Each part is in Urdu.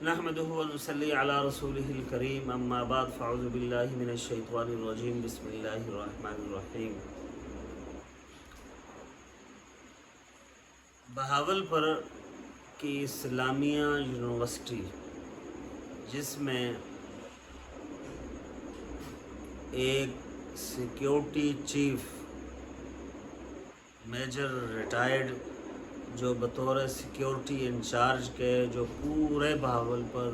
نحمدہ و نصلی علی رسولہ الکریم اما بعد فاعوذ باللہ من الشیطان الرجیم بسم اللہ الرحمن الرحیم۔ بہاولپور کی اسلامیہ یونیورسٹی، جس میں ایک سیکیورٹی چیف میجر ریٹائرڈ جو بطور سیکیورٹی انچارج کے جو پورے بہاولپور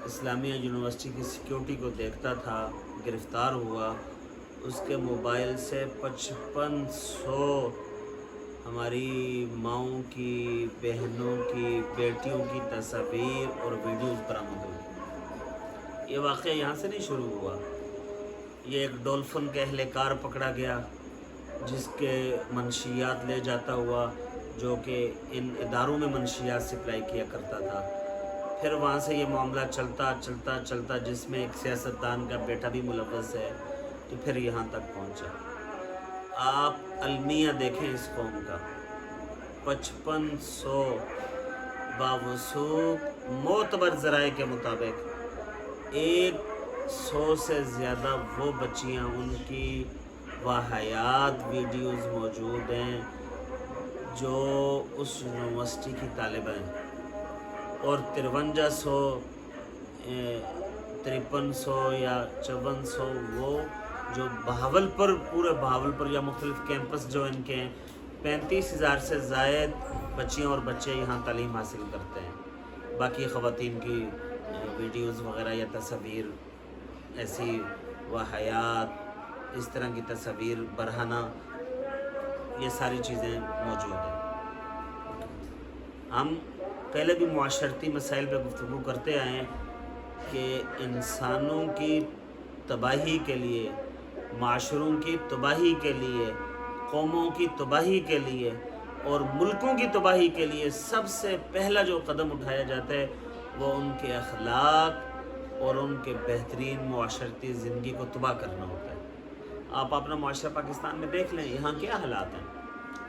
اسلامیہ یونیورسٹی کی سیکیورٹی کو دیکھتا تھا، گرفتار ہوا۔ اس کے موبائل سے 5500 ہماری ماؤں کی، بہنوں کی، بیٹیوں کی تصاویر اور ویڈیوز برآمد ہوئی۔ یہ واقعہ یہاں سے نہیں شروع ہوا، یہ ایک ڈولفن کے اہلکار پکڑا گیا جس کے منشیات لے جاتا ہوا، جو کہ ان اداروں میں منشیات سپلائی کیا کرتا تھا۔ پھر وہاں سے یہ معاملہ چلتا جس میں ایک سیاستدان کا بیٹا بھی ملوث ہے، تو پھر یہاں تک پہنچا۔ آپ المیہ دیکھیں اس قوم کا، 5500 باوثوق معتبر ذرائع کے مطابق 100 سے زیادہ وہ بچیاں، ان کی واحیات ویڈیوز موجود ہیں جو اس یونیورسٹی کی طالبہ ہیں، اور 5300 یا 5400 وہ جو بہاولپور، پورے بہاولپور یا مختلف کیمپس جو ان کے ہیں، 35,000 سے زائد بچیاں اور بچے یہاں تعلیم حاصل کرتے ہیں۔ باقی خواتین کی ویڈیوز وغیرہ یا تصاویر، ایسی واحیات، اس طرح کی تصاویر برہنہ، یہ ساری چیزیں موجود ہیں۔ ہم پہلے بھی معاشرتی مسائل پہ گفتگو کرتے آئے ہیں کہ انسانوں کی تباہی کے لیے، معاشروں کی تباہی کے لیے، قوموں کی تباہی کے لیے اور ملکوں کی تباہی کے لیے سب سے پہلا جو قدم اٹھایا جاتا ہے وہ ان کے اخلاق اور ان کے بہترین معاشرتی زندگی کو تباہ کرنا ہوتا ہے۔ آپ اپنا معاشرہ پاکستان میں دیکھ لیں، یہاں کیا حالات ہیں،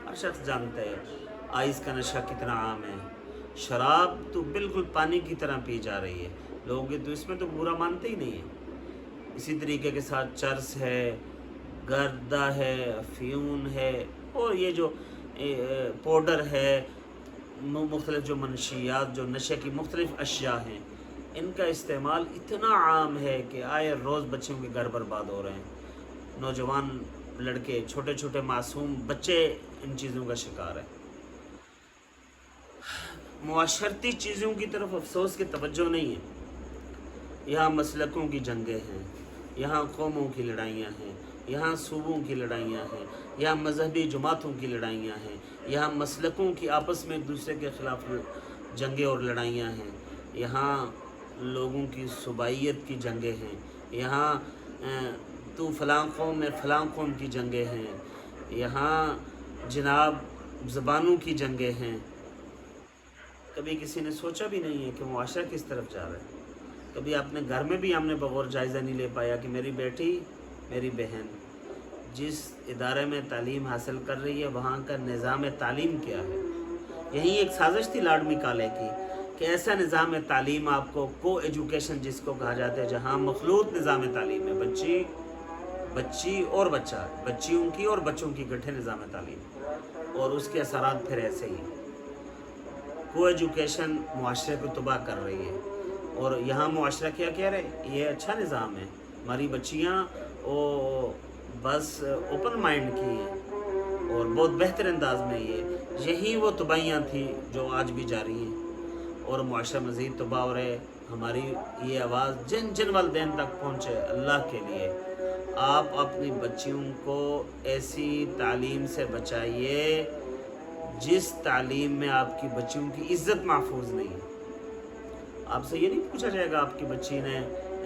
ہر شخص جانتا ہے۔ آئس کا نشہ کتنا عام ہے، شراب تو بالکل پانی کی طرح پی جا رہی ہے، لوگ تو اس میں تو برا مانتے ہی نہیں ہیں۔ اسی طریقے کے ساتھ چرس ہے، گردہ ہے، افیون ہے، اور یہ جو پاؤڈر ہے، مختلف جو منشیات، جو نشے کی مختلف اشیاء ہیں، ان کا استعمال اتنا عام ہے کہ آئے روز بچوں کے گھر برباد ہو رہے ہیں۔ نوجوان لڑکے، چھوٹے چھوٹے معصوم بچے ان چیزوں کا شکار ہیں۔ معاشرتی چیزوں کی طرف افسوس کی توجہ نہیں ہے۔ یہاں مسلکوں کی جنگیں ہیں، یہاں قوموں کی لڑائیاں ہیں، یہاں صوبوں کی لڑائیاں ہیں، یہاں مذہبی جماعتوں کی لڑائیاں ہیں، یہاں مسلکوں کی آپس میں ایک دوسرے کے خلاف جنگیں اور لڑائیاں ہیں، یہاں لوگوں کی صوبائیت کی جنگیں ہیں، یہاں تو فلاں قوم میں فلاں قوم کی جنگیں ہیں، یہاں جناب زبانوں کی جنگیں ہیں۔ کبھی کسی نے سوچا بھی نہیں ہے کہ معاشرہ کس طرف جا رہا ہے۔ کبھی اپنے گھر میں بھی ہم نے بغور جائزہ نہیں لے پایا کہ میری بیٹی، میری بہن جس ادارے میں تعلیم حاصل کر رہی ہے وہاں کا نظام تعلیم کیا ہے۔ یہی ایک سازش تھی لارڈ مکالے کی کہ ایسا نظام تعلیم آپ کو کو ایجوکیشن جس کو کہا جاتا ہے، جہاں مخلوط نظام تعلیم ہے، بچی اور بچہ، بچیوں کی اور بچوں کی اکٹھے نظام تعلیم، اور اس کے اثرات پھر ایسے ہی۔ کو ایجوکیشن معاشرے کو تباہ کر رہی ہے، اور یہاں معاشرہ کیا کہہ رہے، یہ اچھا نظام ہے، ہماری بچیاں بس اوپن مائنڈ کی ہیں اور بہت بہتر انداز میں یہی وہ تباہیاں تھیں جو آج بھی جاری ہیں، اور معاشرہ مزید تباہ ہو رہے۔ ہماری یہ آواز جن جن والدین تک پہنچے، اللہ کے لیے آپ اپنی بچیوں کو ایسی تعلیم سے بچائیے جس تعلیم میں آپ کی بچیوں کی عزت محفوظ نہیں ہے۔ آپ سے یہ نہیں پوچھا جائے گا آپ کی بچی نے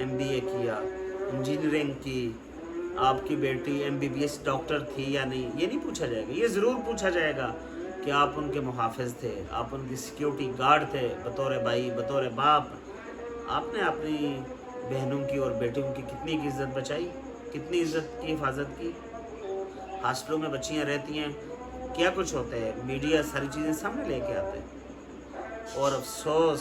MBA کیا، انجینئرنگ کی، آپ کی بیٹی MBBS ڈاکٹر تھی یا نہیں، یہ نہیں پوچھا جائے گا۔ یہ ضرور پوچھا جائے گا کہ آپ ان کے محافظ تھے، آپ ان کی سیکیورٹی گارڈ تھے، بطور بھائی، بطور باپ آپ نے اپنی بہنوں کی اور بیٹیوں کی کتنی کی عزت بچائی، کتنی عزت کی حفاظت کی۔ ہاسٹلوں میں بچیاں رہتی ہیں، کیا کچھ ہوتا ہے، میڈیا ساری چیزیں سامنے لے کے آتے ہیں، اور افسوس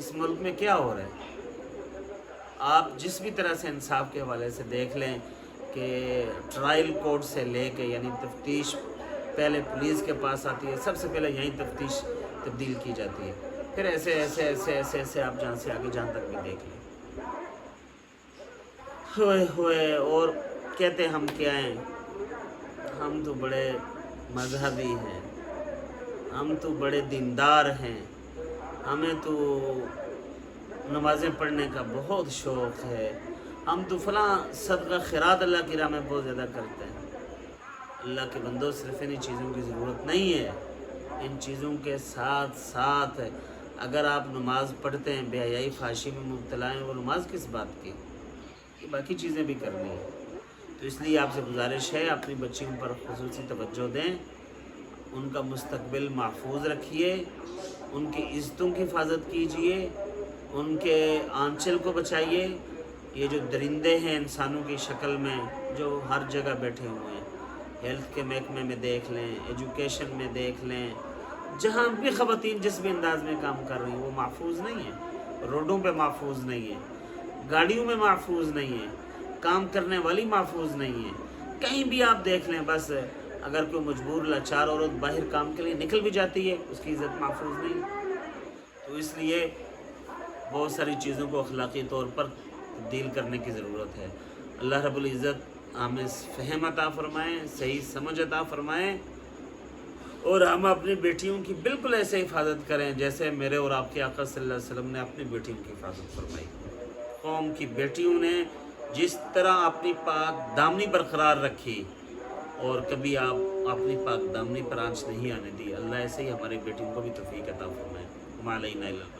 اس ملک میں کیا ہو رہا ہے؟ آپ جس بھی طرح سے انصاف کے حوالے سے دیکھ لیں کہ ٹرائل کورٹ سے لے کے یعنی تفتیش پہلے پولیس کے پاس آتی ہے، سب سے پہلے یہیں تفتیش تبدیل کی جاتی ہے، پھر ایسے ایسے ایسے ایسے ایسے آپ جہاں سے آگے جہاں تک بھی دیکھ لیں۔ ہوئے ہوئے اور کہتے ہم کیا ہیں؟ ہم تو بڑے مذہبی ہیں، ہم تو بڑے دیندار ہیں، ہمیں تو نمازیں پڑھنے کا بہت شوق ہے، ہم تو فلاں صدقہ خیرات اللہ کی راہ میں بہت زیادہ کرتے ہیں۔ اللہ کے بندوں، صرف انہی چیزوں کی ضرورت نہیں ہے، ان چیزوں کے ساتھ ساتھ اگر آپ نماز پڑھتے ہیں، بے حیائی فحاشی میں مبتلا ہیں، وہ نماز کس بات کی؟ یہ باقی چیزیں بھی کرنی ہیں۔ تو اس لیے آپ سے گزارش ہے اپنی بچیوں پر خصوصی توجہ دیں، ان کا مستقبل محفوظ رکھیے، ان کی عزتوں کی حفاظت کیجیے، ان کے آنچل کو بچائیے۔ یہ جو درندے ہیں انسانوں کی شکل میں جو ہر جگہ بیٹھے ہوئے ہیں، ہیلتھ کے محکمے میں دیکھ لیں، ایجوکیشن میں دیکھ لیں، جہاں بھی خواتین جس بھی انداز میں کام کر رہی ہیں وہ محفوظ نہیں ہیں، روڈوں پہ محفوظ نہیں ہیں، گاڑیوں میں محفوظ نہیں ہیں، کام کرنے والی محفوظ نہیں ہیں، کہیں بھی آپ دیکھ لیں۔ بس اگر کوئی مجبور لاچار عورت باہر کام کے لیے نکل بھی جاتی ہے، اس کی عزت محفوظ نہیں۔ تو اس لیے بہت ساری چیزوں کو اخلاقی طور پر تبدیل کرنے کی ضرورت ہے۔ اللہ رب العزت ہمیں فہم عطا فرمائیں، صحیح سمجھ عطا فرمائیں، اور ہم اپنی بیٹیوں کی بالکل ایسے حفاظت کریں جیسے میرے اور آپ کے آقا صلی اللہ علیہ وسلم نے اپنی بیٹیوں کی حفاظت فرمائی۔ قوم کی بیٹیوں نے جس طرح اپنی پاک دامنی برقرار رکھی اور کبھی آپ اپنی پاک دامنی پر آنچ نہیں آنے دی، اللہ ایسے ہی ہماری بیٹیوں کو بھی توفیق عطا فرمائے۔ وما علینا الا البلاغ۔